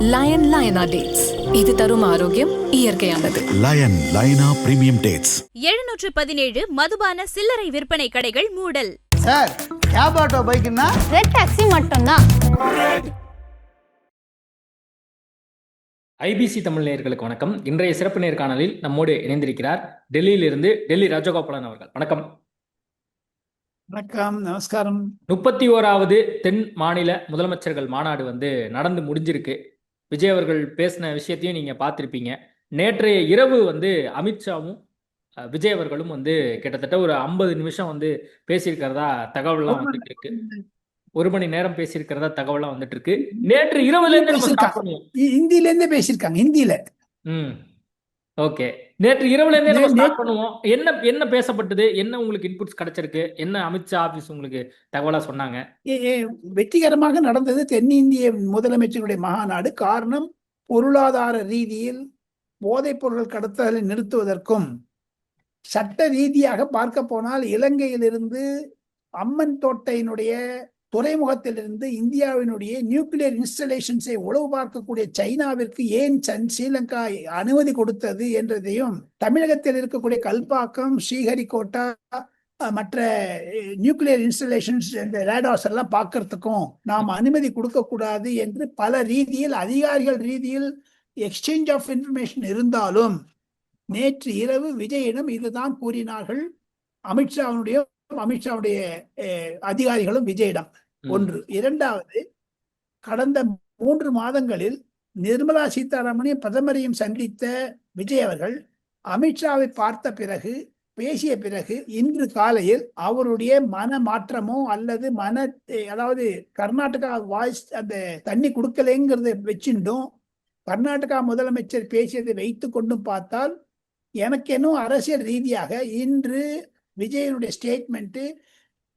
Line லயனா dates, இது தரும் ஆரோக்கியம் இயற்கையானது. Line லயனா premium dates. 717 மதுபான சில்லறை விற்பனை கடைகள் மூடல். சார், கேப் ஆட்டோ பைக்குன்னா ரெட் டாக்ஸி மட்டும்தான். ஐபிசி தமிழ் நேயர்களுக்கு வணக்கம். இன்றைய சிறப்பு நேர்காணலில் நம்மோடு இணைந்திருக்கிறார் டெல்லியிலிருந்து டெல்லி ராஜகோபாலன் அவர்கள். வணக்கம். வணக்கம், நமஸ்காரம். 31வது தென் மாநில முதலமைச்சர்கள் மாநாடு நடந்து முடிஞ்சிருக்கு. விஜய் அவர்கள் பேசின விஷயத்தையும் நீங்க பார்த்திருப்பீங்க. நேற்றைய இரவு அமித்ஷாவும் விஜய் அவர்களும் கிட்டத்தட்ட ஒரு 50 நிமிஷம் பேசியிருக்கிறதா தகவல்லாம் வந்துட்டு இருக்கு. 1 மணி நேரம் பேசியிருக்கிறதா தகவலாம் வந்துட்டு இருக்கு. நேற்று இரவுல ஹிந்தில இருந்தே பேசியிருக்காங்க. ஹிந்தியில. ஓகே, நேற்று இரவுல இருந்தே நம்ம ஸ்டார்ட் பண்ணுவோம். என்ன பேசப்பட்டது, என்ன உங்களுக்கு இன்புட்ஸ் கிடைச்சிருக்கு, என்ன அமித்ஷா ஆபீஸ் உங்களுக்கு தகவலா சொன்னாங்க? வெற்றிகரமாக நடந்தது தென்னிந்திய முதலமைச்சருடைய மாநாடு. காரணம், பொருளாதார ரீதியில் போதைப் பொருட்கள் கடத்தலை நிறுத்துவதற்கும், சட்ட ரீதியாக பார்க்க போனால் இலங்கையிலிருந்து அம்மன் தோட்டையினுடைய துறைமுகத்திலிருந்து இந்தியாவினுடைய நியூக்ளியர் இன்ஸ்டலேஷன்ஸை உளவு பார்க்கக்கூடிய சைனாவிற்கு ஏன் ஸ்ரீலங்கா அனுமதி கொடுத்தது என்றதையும், தமிழகத்தில் இருக்கக்கூடிய கல்பாக்கம், ஸ்ரீஹரிகோட்டா, மற்ற நியூக்ளியர் இன்ஸ்டலேஷன்ஸ் ரேடார்ஸ் எல்லாம் பார்க்கறதுக்கும் நாம் அனுமதி கொடுக்க கூடாது என்று பல ரீதியில் அதிகாரிகள் ரீதியில் எக்ஸ்சேஞ்ச் ஆஃப் இன்ஃபர்மேஷன் இருந்தாலும் நேற்று இரவு விஜயிடம் இதுதான் கூறினார்கள் அமித்ஷாவுடைய அதிகாரிகளும் விஜயிடம். ஒன்று. இரண்டாவது, கடந்த 3 மாதங்களில் நிர்மலா சீதாராமனை பிரதமரையும் சந்தித்த விஜய் அவர்கள் அமித்ஷாவை பார்த்த பிறகு, பேசிய பிறகு, இன்று காலையில் அவருடைய மன மாற்றமோ அல்லது அதாவது கர்நாடகா வாய்ஸ் அந்த தண்ணி கொடுக்கலைங்கிறத வச்சுட்டும் கர்நாடகா முதலமைச்சர் பேசியதை வைத்து கொண்டும் பார்த்தால் எனக்கென்னும் அரசியல் ரீதியாக இன்று விஜயனுடைய ஸ்டேட்மெண்ட்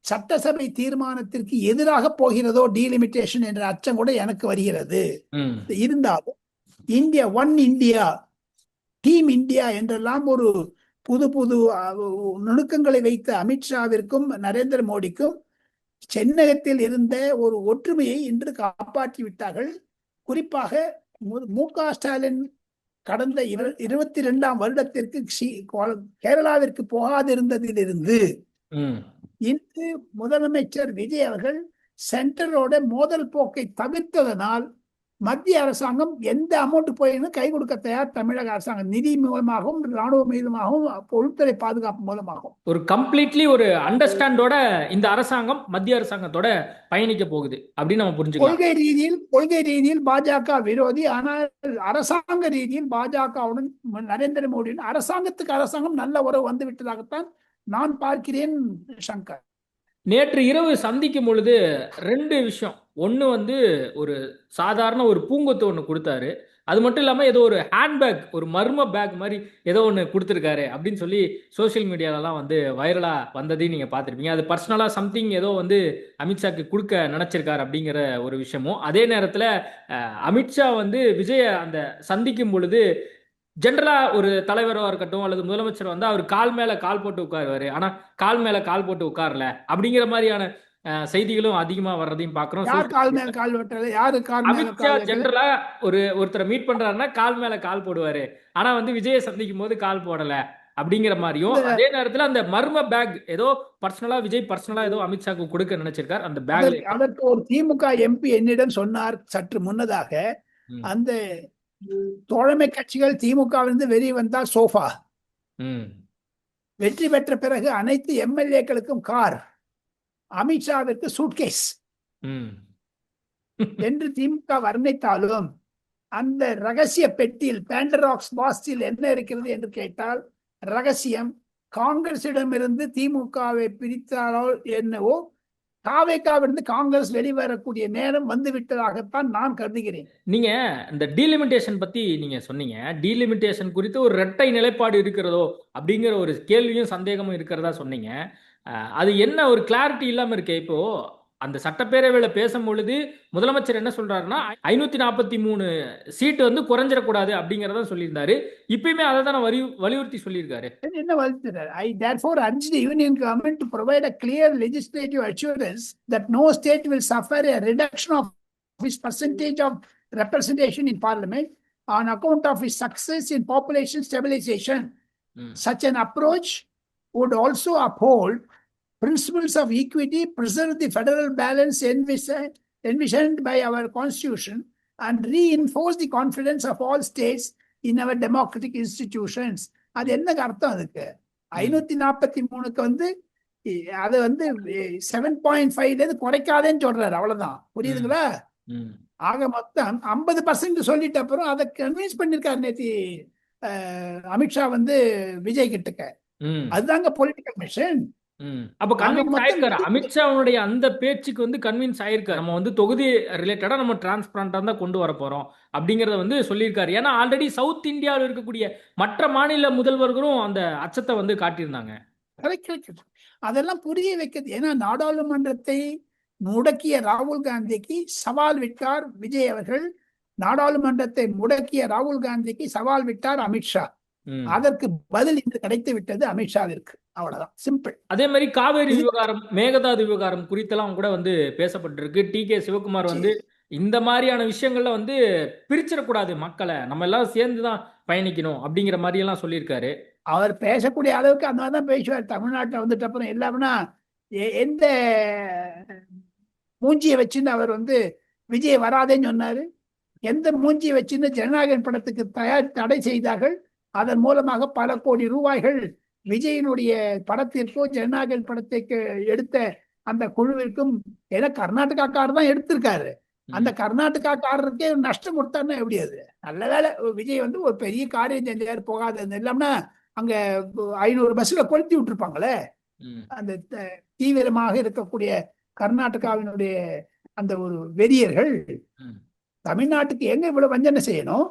சட்டசபை தீர்மானத்திற்கு எதிராக போகிறதோ டீலிமிட்டேஷன் என்ற அச்சம் கூட எனக்கு வருகிறது. இருந்தாலும் India one India, team India என்றெல்லாம் ஒரு புது புது நுணுக்கங்களை வைத்த அமித்ஷாவிற்கும் நரேந்திர மோடிக்கும் சென்னகத்தில் இருந்த ஒரு ஒற்றுமையை இன்று காப்பாற்றி விட்டார்கள். குறிப்பாக மு.க. ஸ்டாலின் கடந்த 22ஆம் வருடத்திற்கு கேரளாவிற்கு போகாதிருந்ததிலிருந்து இன்று முதலமைச்சர் விஜய் அவர்கள் சென்டரோட மோதல் போக்கை தவிர்த்ததனால் மத்திய அரசாங்கம் எந்த அமௌண்ட் போயின்னு கை கொடுக்க தயார். தமிழக அரசாங்கம் நிதி மூலமாகவும், ராணுவ மீதுமாகவும், உள்துறை பாதுகாப்பு மூலமாகவும் ஒரு கம்ப்ளீட்லி ஒரு அண்டர்ஸ்டாண்டோட இந்த அரசாங்கம் மத்திய அரசாங்கத்தோட பயணிக்க போகுது அப்படின்னு நம்ம புரிஞ்சுக்கலாம். கொள்கை ரீதியில் பாஜக விரோதி, ஆனால் அரசாங்க ரீதியில் பாஜகவுடன் நரேந்திர மோடியின் அரசாங்கம் நல்ல உறவு வந்து விட்டதாகத்தான் நான் பார்க்கிறேன். சங்கர், நேற்று இரவு சந்திக்கும் பொழுது 2 விஷயம். ஒன்று ஒரு சாதாரண ஒரு பூங்கொத்து ஒன்று கொடுத்தாரு. அது மட்டும் இல்லாமல் ஏதோ ஒரு ஹேண்ட்பேக், ஒரு மர்ம பேக் மாதிரி ஏதோ ஒன்று கொடுத்துருக்காரு அப்படின்னு சொல்லி சோசியல் மீடியாலலாம் வைரலாக வந்ததையும் நீங்கள் பார்த்துருப்பீங்க. அது பர்சனலாக சம்திங் ஏதோ அமித்ஷாக்கு கொடுக்க நினச்சிருக்காரு அப்படிங்கிற ஒரு விஷயமும். அதே நேரத்தில் அமித்ஷா விஜய அந்த சந்திக்கும் பொழுது ஜென்ரலாக ஒரு தலைவராக இருக்கட்டும் அல்லது முதலமைச்சர் அவர் கால் மேலே கால் போட்டு உட்காருவாரு, ஆனால் கால் மேலே கால் போட்டு உட்காரல அப்படிங்கிற மாதிரியான செய்திகளும் அதிகமாக வர்றதையும் பார்க்குறோம். அமித்ஷா ஜென்ரலா ஒருத்தரை மீட் பண்றாருன்னா கால் மேல கால் போடுவாரு, ஆனா விஜயை சந்திக்கும் போது கால் போடல அப்படிங்கிற மாதிரியும். அதே நேரத்துல அந்த மர்ம பேக் ஏதோ விஜய் பர்சனலா ஏதோ அமித்ஷாக்கு கொடுக்க நினைச்சிருக்கார். அந்த பேக் அதற்கு ஒரு திமுக எம்பி என்னிடம் சொன்னார் சற்று முன்னதாக, அந்த தோழமை கட்சிகள் திமுகவிலிருந்து வெளியே வந்தால் சோஃபா, வெற்றி பெற்ற பிறகு அனைத்து எம்எல்ஏக்களுக்கும் கார், அமித்ஷாவிற்கு சூட்கேஸ் என்று திமுக வர்ணித்தாலும் அந்த ரகசிய பெட்டியில் பேண்டராக்ஸ் பாக்ஸில் என்ன இருக்கிறது என்று கேட்டால், ரகசியம் காங்கிரசிடமிருந்து திமுகவை பிரித்தாலோ என்னவோ தாவேக்காவிலிருந்து காங்கிரஸ் வெளிவரக்கூடிய நேரம் வந்து விட்டதாகத்தான் நான் கருதுகிறேன். நீங்க இந்த டீலிமிட்டேஷன் பத்தி நீங்க சொன்னீங்க. டீலிமிட்டேஷன் குறித்து ஒரு இரட்டை நிலைப்பாடு இருக்கிறதோ அப்படிங்கிற ஒரு கேள்வியும் சந்தேகமும் இருக்கிறதா சொன்னீங்க. அது என்ன ஒரு கிளாரிட்டி இல்லாம இருக்கே. இப்போ அந்த சட்டப்பேரவையில பேசும் பொழுது முதலமைச்சர் என்ன சொல்றாருன்னா 543 சீட்டு குறைஞ்சிடக்கூடாது அப்படிங்கறத சொல்லியிருந்தாரு. இப்பயுமே அதை தான் வலியுறுத்தி சொல்லியிருக்காரு. என்ன வலியுறுத்துறாரு? I therefore urge the Union government to provide a clear legislative assurance that no state will suffer a reduction of its percentage of representation in parliament on account of his success in population stabilization. Such an approach would also uphold principles of equity, preserve the federal balance envisioned by our constitution, and reinforce the confidence of all states in our democratic institutions. அது என்ன அர்த்தம் அதுக்கு? 543க்கு வந்து அது வந்து 7.5 குறைக்காதேன்னு சொல்றாரு, அவ்வளவுதான். புரியுதுங்களா? ஆக மொத்தம் 50% சொல்லிட்ட அப்புறம் அதை கன்வின்ஸ் பண்ணிருக்காரு நேத்தி அமித்ஷா வந்து விஜய் கிட்டக்க. அதுதாங்க பொலிட்டிக்கல் மிஷன். அப்ப கன்வின்ஸ் ஆயிருக்காரு அமித்ஷாவுடைய அந்த பேச்சுக்கு வந்து கன்வின்ஸ் ஆயிருக்காரு. நம்ம வந்து தொகுதி ரிலேட்டடா நம்ம டிரான்ஸ்பரண்டா தான் கொண்டு வர போறோம் அப்படிங்கறத வந்து சொல்லியிருக்காரு. ஏன்னா ஆல்ரெடி சவுத் இந்தியாவில் இருக்கக்கூடிய மற்ற மாநில முதல்வர்களும் அந்த அச்சத்தை வந்து காட்டியிருந்தாங்க. அதெல்லாம் புரிய வைக்கிறது. ஏன்னா நாடாளுமன்றத்தை முடக்கிய ராகுல் காந்திக்கு சவால் விட்டார் விஜய் அவர்கள். நாடாளுமன்றத்தை முடக்கிய ராகுல் காந்திக்கு சவால் விட்டார் அமித்ஷா. அதற்கு பதில் இன்று கிடைத்து விட்டது அமித்ஷாவிற்கு. அவ்வளவுதான், சிம்பிள். அதே மாதிரி காவேரி விவகாரம், மேகதாது விவகாரம் குறித்தெல்லாம் கூட வந்து பேசப்பட்டிருக்கு. டி.கே. சிவகுமார் வந்து இந்த மாதிரியான விஷயங்கள்ல வந்து பிரிச்சிடக்கூடாது மக்களை, நம்ம எல்லாம் சேர்ந்துதான் பயணிக்கணும் அப்படிங்கிற மாதிரி எல்லாம் சொல்லியிருக்காரு. அவர் பேசக்கூடிய அளவுக்கு அந்த மாதிரி தான் பேசுவார். தமிழ்நாட்டில் வந்துட்டு அப்புறம் எல்லாம்னா எந்த மூஞ்சியை வச்சுன்னு அவர் வந்து விஜய் வராதேன்னு சொன்னாரு. எந்த மூஞ்சியை வச்சுன்னு ஜனநாயகன் படத்துக்கு தடை செய்தார்கள். அதன் மூலமாக பல கோடி ரூபாய்கள் விஜயனுடைய படத்திற்கும் ஜனநாயகன் படத்துக்கு எடுத்த அந்த குழுவிற்கும், ஏன்னா கர்நாடகாக்காரர் தான் எடுத்திருக்காரு. அந்த கர்நாடகாக்காரருக்கே நஷ்டம் கொடுத்தாருன்னா எப்படி? அது நல்ல வேலை விஜய் வந்து ஒரு பெரிய காரியம் செஞ்சாரு. போகாத இல்லாமனா அங்க 500 பஸ்ல கொளுத்தி விட்டுருப்பாங்களே. அந்த தீவிரமாக இருக்கக்கூடிய கர்நாடகாவினுடைய அந்த ஒரு வெறியர்கள் தமிழ்நாட்டுக்கு எங்க இவ்வளவு வஞ்சனை செய்யணும்?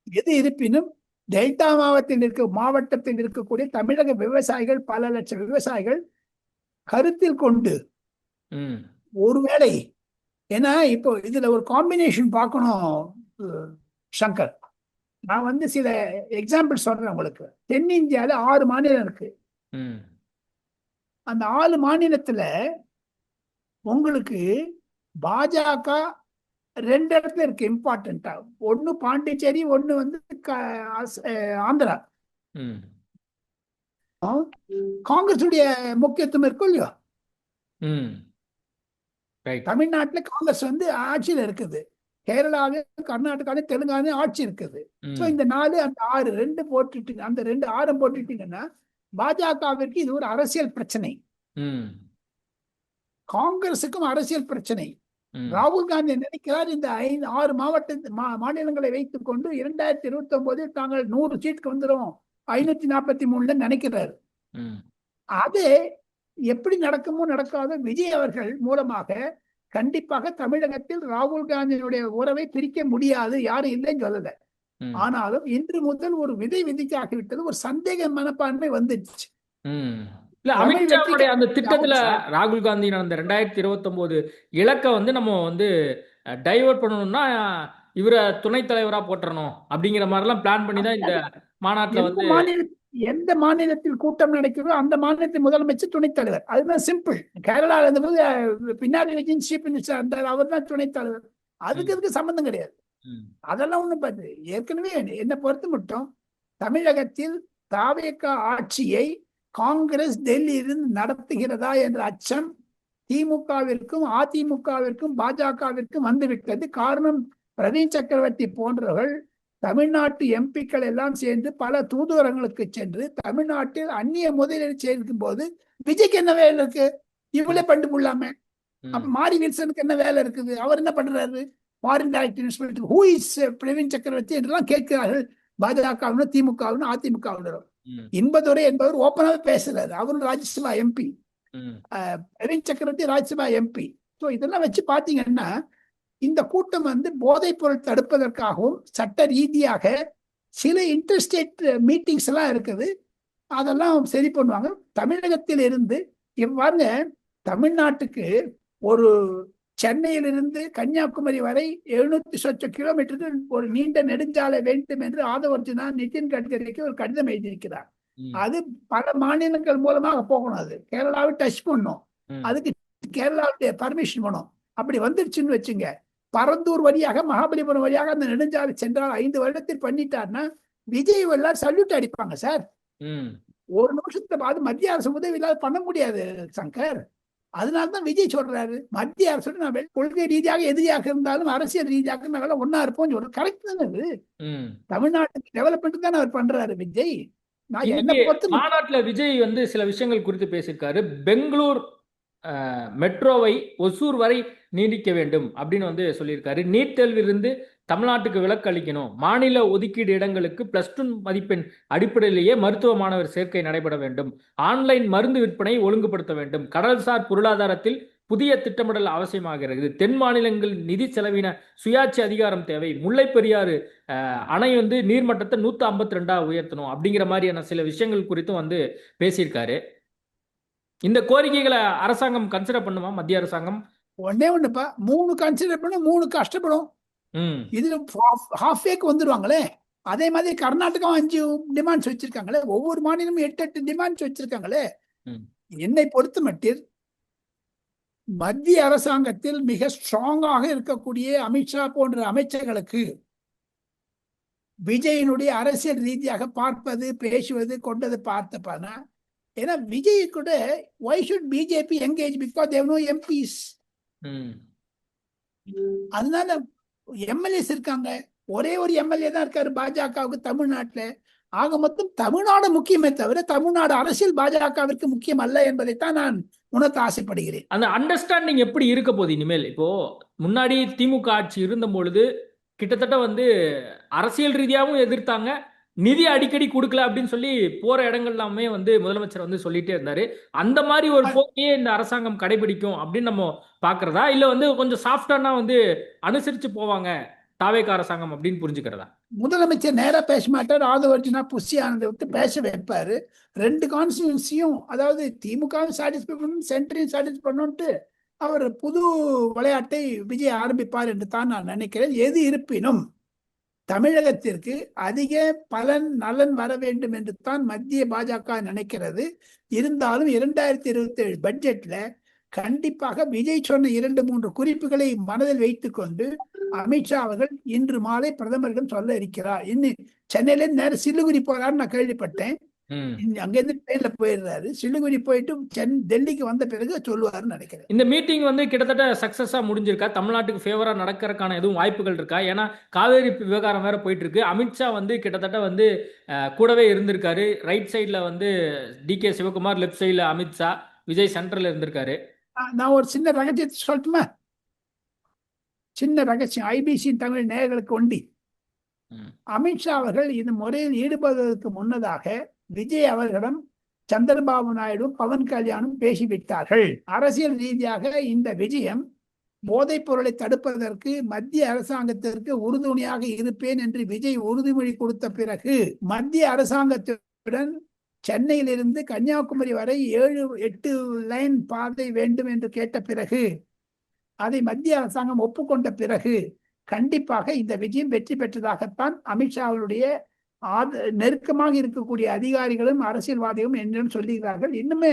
எது இருப்பினும் டெல்டா மாவட்டத்தில் இருக்கக்கூடிய தமிழக விவசாயிகள், பல லட்சம் விவசாயிகள் கருத்தில் கொண்டு ஒருவேளை, ஏன்னா இப்போ இதுல ஒரு காம்பினேஷன் பார்க்கணும் சங்கர். நான் வந்து சில எக்ஸாம்பிள் சொல்றேன் உங்களுக்கு. தென்னிந்தியால 6 மாநிலம் இருக்கு. அந்த 6 மாநிலத்துல உங்களுக்கு பாஜக 2 இடத்துல இருக்கு இம்பார்ட்டன்டா. ஒன்னு பாண்டிச்சேரி, ஒன்னு வந்து ஆந்திரா. காங்கிரஸுடைய முக்கியத்துவம் இருக்கும் இல்லையோ? தமிழ்நாட்டுல காங்கிரஸ் வந்து ஆட்சியில இருக்குது. கேரளாவிலும் கர்நாடகாவிலும் தெலுங்கானாலும் ஆட்சி இருக்குது. இந்த 4 அந்த 6 2 போட்டுட்டீங்க. அந்த 2 6 போட்டுட்டீங்கன்னா பாஜகவிற்கு இது ஒரு அரசியல் பிரச்சனை. காங்கிரசுக்கும் அரசியல் பிரச்சனை. ராகுல் காந்தி நினைக்கிறார் இந்த 6 மாநிலங்களை வைத்துக் கொண்டு 2029 தாங்கள் 100 சீட்டுக்கு வந்துடும் 543 நினைக்கிறார். அது எப்படி நடக்குமோ நடக்காத விஜய் அவர்கள் மூலமாக கண்டிப்பாக தமிழகத்தில் ராகுல் காந்தியினுடைய உறவை பிரிக்க முடியாது. யாரும் இல்லைன்னு சொல்லல. ஆனாலும் இன்று முதல் ஒரு விதிக்காகிவிட்டது. ஒரு சந்தேக மனப்பான்மை வந்துடுச்சு. அமித்ஷாவுடைய அந்த திட்டத்துல ராகுல் காந்தி அந்த 2029 இலக்கை வந்து நம்ம வந்து டைவர்ட் பண்ணணும்னா இவரை துணைத் தலைவரா போட்டுறணும் அப்படிங்கிற மாதிரி எல்லாம் பிளான் பண்ணி தான் இந்த மாநாட்டுல வந்து எந்த மாநிலத்தில் கூட்டம் நடக்கிறதோ அந்த மாநிலத்தின் முதலமைச்சர் துணைத் தலைவர். அதுதான் சிம்பிள். கேரளால இருந்தபோது பின்னாடி விஜய் சீஃப் மினிஸ்டர் இருந்தார், அவர் தான் துணைத் தலைவர். அதுக்கு சம்பந்தம் கிடையாது. அதெல்லாம் ஒண்ணும் பார்த்து ஏற்கனவே என்னை பொறுத்து மட்டும் தமிழகத்தில் தாவேக ஆட்சியை காங்கிரஸ் டெல்லியிலிருந்து நடத்துகிறதா என்ற அச்சம் திமுகவிற்கும் அதிமுகவிற்கும் பாஜகவிற்கும் வந்துவிட்டது. காரணம், பிரவீன் சக்கரவர்த்தி போன்றவர்கள் தமிழ்நாட்டு எம்பிக்கள் எல்லாம் சேர்ந்து பல தூதுவரங்களுக்கு சென்று தமிழ்நாட்டில் அந்நிய முதலீடு செய்திருக்கும் போது விஜய்க்கு என்ன வேலை இருக்கு? இவளே பண்ணி கொள்ளாம. அப்ப மாரி வில்சனுக்கு என்ன வேலை இருக்குது? அவர் என்ன பண்றாரு? Foreign direct investment who is Praveen சக்கரவர்த்தி என்றெல்லாம் கேட்கிறார்கள் பாஜகவினர், திமுகவினர், அதிமுகவினரும். இன்பதுரை என்பவர் ஓப்பனாக பேசுறாரு. அவரும் ராஜ்யசபா எம்பி. பிரவீன் சக்கரவர்த்தி ராஜ்யசபா எம்பி. ஸோ இதெல்லாம் வச்சு பாத்தீங்கன்னா இந்த கூட்டம் வந்து போதைப் பொருள் தடுப்பதற்காகவும் சட்ட ரீதியாக சில இன்டர்ஸ்டேட் மீட்டிங்ஸ் எல்லாம் இருக்குது. அதெல்லாம் சரி பண்ணுவாங்க. தமிழகத்தில் இருந்து பாருங்க, தமிழ்நாட்டுக்கு ஒரு சென்னையிலிருந்து கன்னியாகுமரி வரை 700 சொச்ச கிலோமீட்டருக்கு ஒரு நீண்ட நெடுஞ்சாலை வேண்டும் என்று ஆதவர்ஜுனா நிதின் கட்கரிக்கு ஒரு கடிதம் எழுதியிருக்கிறார். அது பல மாநிலங்கள் மூலமாக போகணும். அது கேரளாவை டச் பண்ணும். அதுக்கு கேரளாவுடைய பர்மிஷன் வேணும். அப்படி வந்துருச்சுன்னு வச்சுங்க, பரந்தூர் வழியாக மகாபலிபுரம் வழியாக அந்த நெடுஞ்சாலை சென்றால் 5 வருடத்தில் பண்ணிட்டாருன்னா விஜய் எல்லாம் சல்யூட் அடிப்பாங்க சார். ஒரு நிமிஷத்துல அது மத்திய அரசு உதவி இல்லாத பண்ண முடியாது சங்கர். அதனால்தான் விஜய் சொல்றாரு மத்திய அரசு நான் கொள்கை ரீதியாக எதிரியாக இருந்தாலும் அரசியல் ரீதியாக நாங்கள் ஒன்னா இருப்போம் சொல்ற கரெக்ட் தானே. அது தமிழ்நாட்டுக்கு டெவலப்மெண்ட் தானே அவர் பண்றாரு விஜய். நான் என்ன பொறுத்து மாநாட்டுல விஜய் வந்து சில விஷயங்கள் குறித்து பேசியிருக்காரு. பெங்களூர் மெட்ரோவை ஒசூர் வரை நீடிக்க வேண்டும் அப்படின்னு வந்து சொல்லியிருக்காரு. நீட் தேர்விலிருந்து தமிழ்நாட்டுக்கு விலக்கு அளிக்கணும். மாநில ஒதுக்கீடு இடங்களுக்கு +2 மதிப்பெண் அடிப்படையிலேயே மருத்துவ மாணவர் சேர்க்கை நடைபெற வேண்டும். ஆன்லைன் மருந்து விற்பனை ஒழுங்குபடுத்த வேண்டும். கடல்சார் பொருளாதாரத்தில் புதிய திட்டமிடல் அவசியமாகிறது. தென் மாநிலங்கள் நிதி செலவின சுயாட்சி அதிகாரம் தேவை. முல்லை பெரியாறு அணை வந்து நீர்மட்டத்தை 152 உயர்த்தணும் அப்படிங்கிற மாதிரியான சில விஷயங்கள் குறித்தும் வந்து பேசியிருக்காரு. இந்த கோரிக்கைகளை அரசாங்கம் கன்சிடர் பண்ணுமா? மத்திய அரசாங்கம் ஒண்ணுப்பா 3 கன்சிடர் பண்ண 3 கஷ்டப்படும். இதுல ஹாஃப்வேக்கு வந்துருவாங்களே. அதே மாதிரி கர்நாடகா 5 டிமாண்ட்ஸ் வச்சிருக்காங்களே. ஒவ்வொரு மாநிலமும் 8 டிமாண்ட்ஸ் வச்சிருக்காங்களே. என்னை பொறுத்த மட்டில் மத்திய அரசாங்கத்தில் மிக ஸ்ட்ராங்காக இருக்கக்கூடிய அமித்ஷா போன்ற அமைச்சர்களுக்கு விஜயனுடைய அரசியல் ரீதியாக பார்ப்பது பேசுவது கொண்டது பார்த்தப்பானா, ஏன்னா விஜய் கூட why should BJP engage because they have no MPs. அதனால எம்எல்ஏஸ் இருக்காங்க. ஒரே ஒரு எம்எல்ஏ தான் இருக்காரு பாஜகவுக்கு தமிழ்நாட்டுல. ஆக மொத்தம் தமிழ்நாடு முக்கியமே தவிர தமிழ்நாடு அரசியல் பாஜகவிற்கு முக்கியம் அல்ல என்பதைத்தான் நான் உணர்த்த ஆசைப்படுகிறேன். அந்த அண்டர்ஸ்டாண்டிங் எப்படி இருக்க போகுது இனிமேல்? இப்போ முன்னாடி திமுக ஆட்சி இருந்த பொழுது கிட்டத்தட்ட வந்து அரசியல் ரீதியாகவும் எதிர்த்தாங்க, நிதி அடிக்கடி கொடுக்கல அப்படின்னு சொல்லி போற இடங்கள் எல்லாமே வந்து முதலமைச்சர் வந்து சொல்லிட்டே இருந்தாரு. அந்த மாதிரி ஒரு போக்கையே இந்த அரசாங்கம் கடைபிடிக்கும் அப்படின்னு நம்ம பாக்குறதா, இல்ல வந்து கொஞ்சம் சாஃப்டானா வந்து அனுசரிச்சு போவாங்க தாவேக அரசாங்கம் அப்படின்னு புரிஞ்சுக்கிறதா? முதலமைச்சர் நேரா பேச மாட்டார். ஆதவர்ஜினா புஷி ஆனதை விட்டு பேச வைப்பாரு. 2 கான்ஸ்டியூன்சியும், அதாவது திமுகவும் சாட்டிஸ்ஃபை பண்ணணும், சென்டரையும் சாட்டிஸ்ஃபை பண்ணணும்ட்டு அவர் புது விளையாட்டை விஜய் ஆரம்பிப்பார் என்று தான் நான் நினைக்கிறேன். எது இருப்பினும் தமிழகத்திற்கு அதிக பலன் நலன் வர வேண்டும் என்று தான் மத்திய பாஜக நினைக்கிறது. இருந்தாலும் 2027 பட்ஜெட்ல கண்டிப்பாக விஜய் சொன்ன 2-3 குறிப்புகளை மனதில் வைத்துக் கொண்டு அமித்ஷா அவர்கள் இன்று மாலை பிரதமரிடம் சொல்ல இருக்கிறார். இன்னும் சென்னையில நேரம் சில்லுகுரி போறாரு நான் கேள்விப்பட்டேன். அங்கிருந்து ட்ரெயின்ல போயிடுறாரு. சில்லுகுரி போயிட்டு டெல்லிக்கு வந்த பிறகு சொல்லுவாருன்னு நினைக்கிறேன். இந்த மீட்டிங் வந்து கிட்டத்தட்ட சக்சஸா முடிஞ்சிருக்கா? தமிழ்நாட்டுக்கு ஃபேவரா நடக்கிறதுக்கான எதுவும் வாய்ப்புகள் இருக்கா? ஏன்னா காவேரி விவகாரம் வேற போயிட்டு இருக்கு. அமித்ஷா வந்து கிட்டத்தட்ட வந்து கூடவே இருந்திருக்காரு. ரைட் சைட்ல வந்து DK சிவகுமார், லெப்ட் சைட்ல அமித்ஷா, விஜய் சென்டர்ல இருந்திருக்காரு. நான் ஒரு சின்ன ரகசியத்தை சொல்லட்டுமா? சின்ன ரகசியம் IBC தமிழ் நேயர்களுக்கு ஒண்டி. அமித்ஷா அவர்கள் இந்த முறையில் ஈடுபடுவதற்கு முன்னதாக விஜய் அவர்களிடம் சந்திரபாபு நாயுடு, பவன் கல்யாணும் பேசிவிட்டார்கள். அரசியல் ரீதியாக இந்த விஜயம் போதைப் பொருளை தடுப்பதற்கு மத்திய அரசாங்கத்திற்கு உறுதுணையாக இருப்பேன் என்று விஜய் உறுதிமொழி கொடுத்த பிறகு மத்திய அரசாங்கத்துடன் சென்னையிலிருந்து கன்னியாகுமரி வரை 7-8 லைன் பாதை வேண்டும் என்று கேட்ட பிறகு, அதை மத்திய அரசாங்கம் ஒப்புக்கொண்ட பிறகு கண்டிப்பாக இந்த விஜயம் வெற்றி பெற்றதாகத்தான் அமித்ஷாவுடைய நெருக்கமாக இருக்கக்கூடிய அதிகாரிகளும் அரசியல்வாதிகளும் என்னன்னு சொல்லுகிறார்கள். இன்னுமே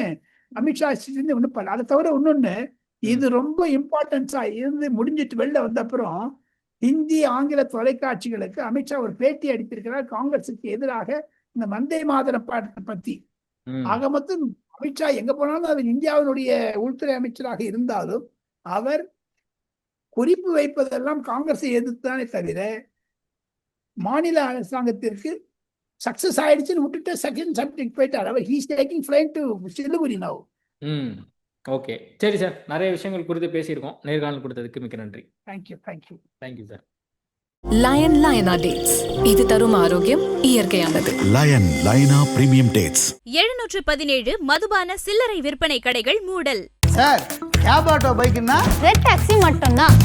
அமித்ஷா ஒன்றும் பண்ணல. அதை தவிர இன்னொன்னு, இது ரொம்ப இம்பார்ட்டன்ஸா இருந்து முடிஞ்சிட்டு வெளில வந்த அப்புறம் ஹிந்தி ஆங்கில தொலைக்காட்சிகளுக்கு அமித்ஷா ஒரு பேட்டி அளித்திருக்கிறார் காங்கிரசுக்கு எதிராக இந்த வந்தே மாதரம் பாட்டை பத்தி. ஆக மொத்தம் அமித்ஷா எங்க போனாலும் அவர் இந்தியாவினுடைய உள்துறை அமைச்சராக இருந்தாலும் அவர் குறிப்பு வைப்பதெல்லாம் காங்கிரஸை எதிர்த்தானே தவிர மாநில அரசாங்கத்திற்கு சக்சஸ் ஆயிடுச்சுன்னு விட்டுட்டு செகண்ட் சப்ஜெக்ட் போயிட்டார். அவர் he's taking flight to Siliguri now. Okay, சரி சார். நிறைய விஷயங்கள் குறித்து பேசியிருக்கோம். நேர்காணல் கொடுத்ததுக்கு மிக்க நன்றி. Thank you sir. லயனா டேட்ஸ், இது தரும் ஆரோக்கியம் இயற்கையானது. லயனா பிரீமியம் டேட்ஸ். 717 மதுபான சில்லறை விற்பனை கடைகள் மூடல். சார், கேப் ஆட்டோ பைக்குன்னா ரெட் டாக்ஸி மட்டும்தான்.